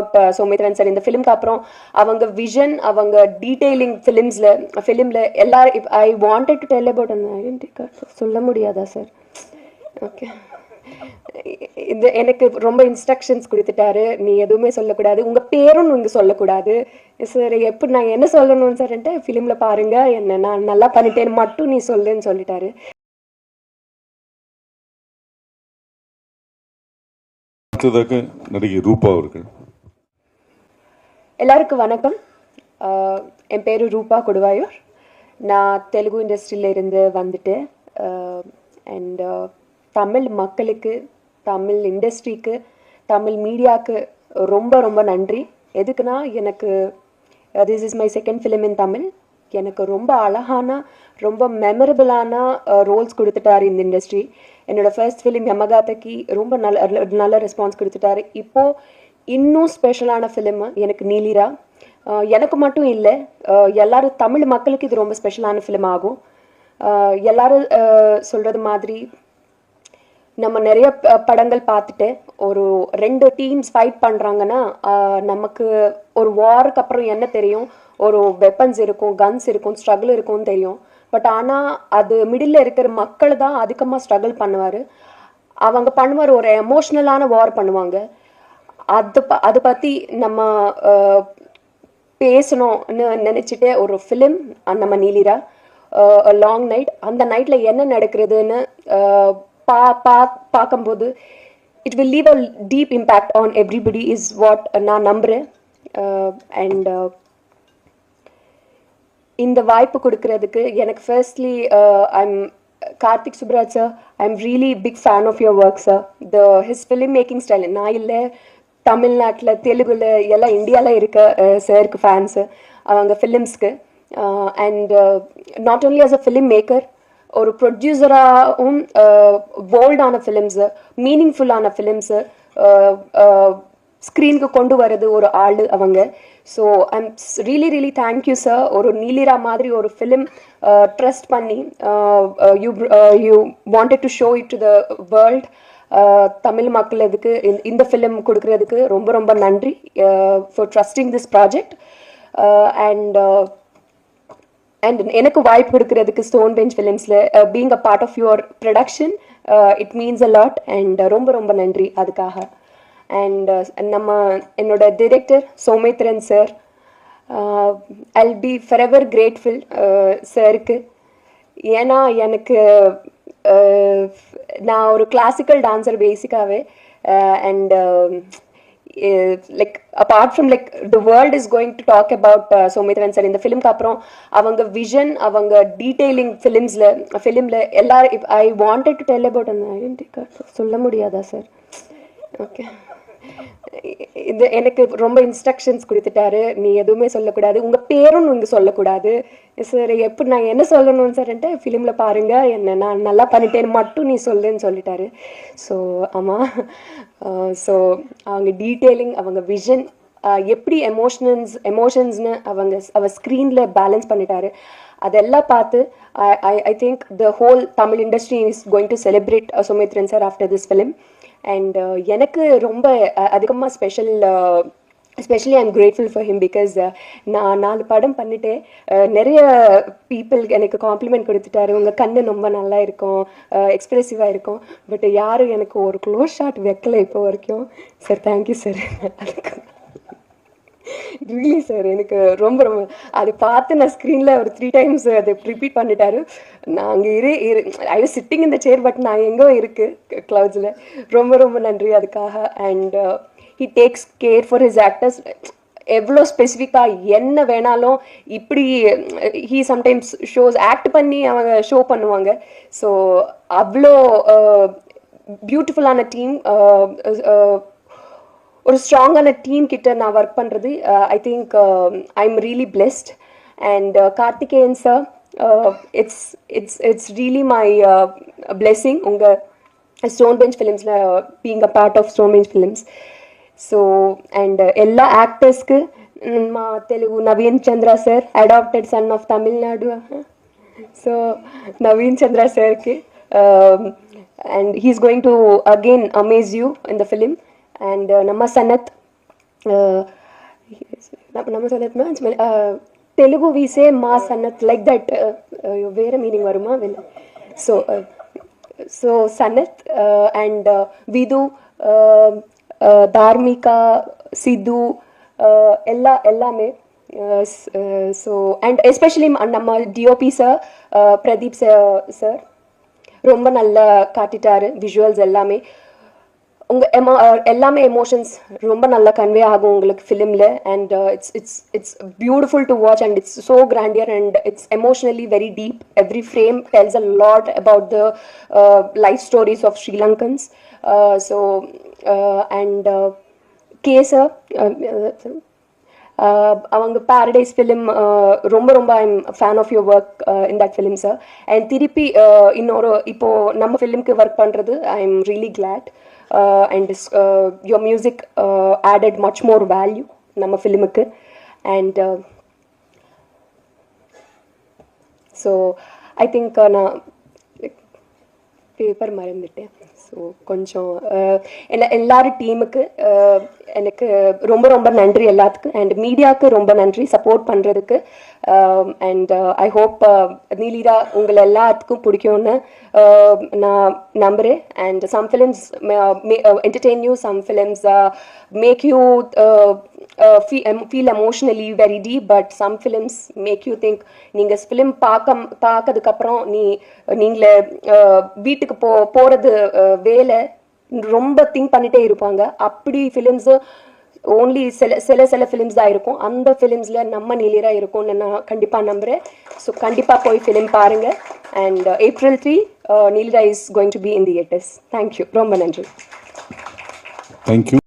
About Soumithran sir. இந்த ஃபிலிம்க்கு அப்புறம் அவங்க விஷன், அவங்க டீட்டெயிலிங் ஃபிலிமில் எல்லாரும் I wanted to tell about அந்த ஐடென்டி கார்டு சொல்ல முடியாதா சார்? ஓகே, இது எனக்கு ரொம்ப இன்ஸ்ட்ரக்ஷன்ஸ் கொடுத்துட்டாரு. நீ எதுவுமே சொல்லக்கூடாது, உங்கள் பேரும் நீங்கள் சொல்லக்கூடாது சார். எப்படி நான் என்ன சொல்லணும்னு சார்ன்ட்டு ஃபிலிமில் பாருங்க, என்ன நான் நல்லா பண்ணிட்டேன்னு மட்டும் நீ சொல்லுன்னு சொல்லிட்டாரு. நடிகை ரூபா அவர்கள். எல்லாருக்கும் வணக்கம். என் பேர் ரூபா கொடுவாயூர். நான் தெலுங்கு இண்டஸ்ட்ரியில இருந்து வந்துட்டு அண்ட் தமிழ் மக்களுக்கு, தமிழ் இண்டஸ்ட்ரிக்கு, தமிழ் மீடியாவுக்கு ரொம்ப ரொம்ப நன்றி. எதுக்குன்னா, எனக்கு this is my second film in Tamil. எனக்கு ரொம்ப அழகான, ரொம்ப மெமரபிளான ரோல்ஸ் கொடுத்துட்டாரு இந்த இண்டஸ்ட்ரி. என்னோட ஃபர்ஸ்ட் ஃபிலிம் யமகாதக்கு ரொம்ப நல்ல ரெஸ்பான்ஸ் கொடுத்துட்டாரு. இப்போது இன்னும் ஸ்பெஷலான ஃபிலிம் எனக்கு நீலிரா. எனக்கு மட்டும் இல்லை, எல்லாரும் தமிழ் மக்களுக்கு இது ரொம்ப ஸ்பெஷலான ஃபிலிம் ஆகும். எல்லாரும் சொல்கிறது மாதிரி நம்ம நிறைய படங்கள் பார்த்துட்டு ஒரு 2 டீம்ஸ் ஃபைட் பண்ணுறாங்கன்னா நமக்கு ஒரு வாருக்கு அப்புறம் என்ன தெரியும், ஒரு வெப்பன்ஸ் இருக்கும், கன்ஸ் இருக்கும், ஸ்ட்ரகிள் இருக்கும்னு தெரியும். பட் ஆனால் அது மிடில் இருக்கிற மக்கள் தான் அதிகமாக ஸ்ட்ரகிள் பண்ணுவார். அவங்க பண்ணுவார், ஒரு எமோஷ்னலான வார் பண்ணுவாங்க. அதை பற்றி நம்ம பேசணும்னு நினச்சிட்டு ஒரு ஃபிலிம் நம்ம நீலிரா, லாங் நைட். அந்த நைட்டில் என்ன நடக்கிறதுன்னு பார்க்கும்போது it will leave a deep impact on everybody is what நான் நம்புகிறேன். அண்ட் இந்த வாய்ப்பு கொடுக்கறதுக்கு எனக்கு firstly I'm Karthik Subbaraj sir, I'm really big fan of your work sir. His film making style நான் இல்லை, தமிழ்நாட்டில், தெலுங்குல எல்லாம் இந்தியாவில் இருக்க சாருக்கு ஃபேன்ஸு அவங்க ஃபிலிம்ஸ்க்கு. And not only as a film maker, ஒரு ப்ரொடியூசராகவும் போல்டான ஃபிலிம்ஸு, மீனிங்ஃபுல்லான ஃபிலிம்ஸு ஸ்க்ரீனுக்கு கொண்டு வரது ஒரு ஆள் அவங்க. So I'm really thank you sir. ஒரு நீலிரா மாதிரி ஒரு ஃபிலிம் ட்ரஸ்ட் பண்ணி you wanted to show it to the world. Tamil மக்களுக்கு இந்த ஃபிலிம் கொடுக்கறதுக்கு ரொம்ப ரொம்ப நன்றி for trusting this project. And எனக்கு வாய்ப்பு கொடுக்கறதுக்கு ஸ்டோன் பெஞ்ச் ஃபிலிம்ஸில் being a part of your production, it means a lot. And ரொம்ப ரொம்ப நன்றி அதுக்காக. அண்ட் என்னோட director Soumithran sir, I'll be forever grateful சாருக்கு. ஏன்னா எனக்கு நான் ஒரு கிளாசிக்கல் டான்ஸர் பேசிக்காகவே. And like apart from like the world is going to talk about Soumithran sir. இந்த ஃபிலிம்க்கு அப்புறம் அவங்க விஷன், அவங்க டீட்டெயிலிங் ஃபிலிமில் எல்லாரும் I wanted to tell about அந்த ஐடென்டி கார்டு சொல்ல முடியாதா சார்? ஓகே, இது எனக்கு ரொம்ப இன்ஸ்ட்ரக்ஷன்ஸ் கொடுத்துட்டாரு. நீ எதுவுமே சொல்லக்கூடாது, உங்கள் பேரும் நீங்கள் சொல்லக்கூடாது சார். எப்படி நான் என்ன சொல்லணும்னு சார்ன்ட்டு ஃபிலிமில் பாருங்க, என்ன நான் நல்லா பண்ணிட்டேன்னு மட்டும் நீ சொல்லுன்னு சொல்லிட்டாரு. ஸோ ஆமாம், ஸோ அவங்க டீட்டெயிலிங், அவங்க விஷன், எப்படி எமோஷன்ஸ்னு அவர் ஸ்க்ரீனில் பேலன்ஸ் பண்ணிட்டாரு. அதெல்லாம் பார்த்து I think the whole Tamil industry is going to celebrate Soumithran sir after this film. And எனக்கு ரொம்ப அதிகமாக especially I'm grateful for him because நான் 4 படம் பண்ணிட்டு நிறைய பீப்புள் எனக்கு காம்ப்ளிமெண்ட் கொடுத்துட்டாரு. உங்கள் கண்ணு ரொம்ப நல்லா இருக்கும், எக்ஸ்ப்ரெசிவாக இருக்கும். பட் யாரும் எனக்கு ஒரு க்ளோஸ் ஷாட் வைக்கல இப்போ வரைக்கும். Sir thank you sir. அதுக்கு ரியலி சார் எனக்கு ரொம்ப ரொம்ப அது பார்த்து நான் ஸ்க்ரீனில் ஒரு 3 times அதை ரிப்பீட் பண்ணிட்டாரு. நான் அங்கே ஐ வாஸ் சிட்டிங் இந்த சேர், பட் நான் எங்கோ இருக்குது க்ளவுட்ஸில். ரொம்ப ரொம்ப நன்றி அதுக்காக. And he takes care for his actors. எவ்வளோ ஸ்பெசிஃபிக்காக என்ன வேணாலும் இப்படி ஹீ சம்டைம்ஸ் ஷோஸ் ஆக்ட் பண்ணி அவங்க ஷோ பண்ணுவாங்க. ஸோ அவ்வளோ பியூட்டிஃபுல்லான டீம், ஒரு ஸ்ட்ராங்கான டீம் கிட்ட நான் ஒர்க் பண்ணுறது I think I am really blessed. And Karthikeyan sir, it's really my blessing உங்கள் ஸ்டோன் பெஞ்ச் ஃபிலிம்ஸில் being a part of Stone Bench Films. So and எல்லா ஆக்டர்ஸ்க்கு మా Telugu Naveen Chandra sir, adapted son of Tamil Nadu. So Naveen Chandra సార్కి and he's going to again amaze you in the film. And Nama Sanath, நம்ம சொல்லணும்னா Telugu we say ma sanat like that வேற meaning வருமா so sanat and vidu dharmika sidhu எல்லாமே so and especially நம்ம DOP sir pradeep sir ரொம்ப நல்லா காட்டிட்டாரு visuals எல்லாமே உங்க எல்லாமே எமோஷன்ஸ் ரொம்ப நல்லா கன்வே ஆகும் உங்களுக்கு ஃபிலிமில் and it's beautiful to watch and it's so grandeur and it's emotionally very deep every frame tells a lot about the life stories of Sri Lankans so and கேசர் அவங்க பேரடைஸ் ஃபிலிம் ரொம்ப I'm fan of your work in that film sir and திருப்பி இன்னொரு இப்போது நம்ம ஃபிலிம்க்கு work பண்ணுறது I am really glad and your music added much more value nama film ku and so I think na paper maranditten so konjam ellaru team ku எனக்கு ரொம்ப நன்றி எல்லாத்துக்கும் அண்ட் மீடியாவுக்கு ரொம்ப நன்றி சப்போர்ட் பண்ணுறதுக்கு அண்ட் ஐ ஹோப் நீலிரா உங்களை எல்லாத்துக்கும் பிடிக்கும்னு நான் நம்புகிறேன் and some films entertain you, some films make you feel emotionally very deep, but some films make you think நீங்கள் ஃபிலிம் பார்க்கறதுக்கப்புறம் நீங்களே வீட்டுக்கு போகிறது வேலை ரொம்ப திங்க் பண்ணிட்டே இருப்பாங்க அப்படி ஃபிலிம்ஸ் ஓன்லி சில ஃபிலிம்ஸ் தான் இருக்கும் அந்த ஃபிலிம்ஸில் நம்ம நீலிரா இருக்கும்னு நான் கண்டிப்பாக நம்புகிறேன் ஸோ கண்டிப்பாக போய் ஃபிலிம் பாருங்கள் and April 3 Neelira is going to be in theatres thank you ரொம்ப நன்றி தேங்க்யூ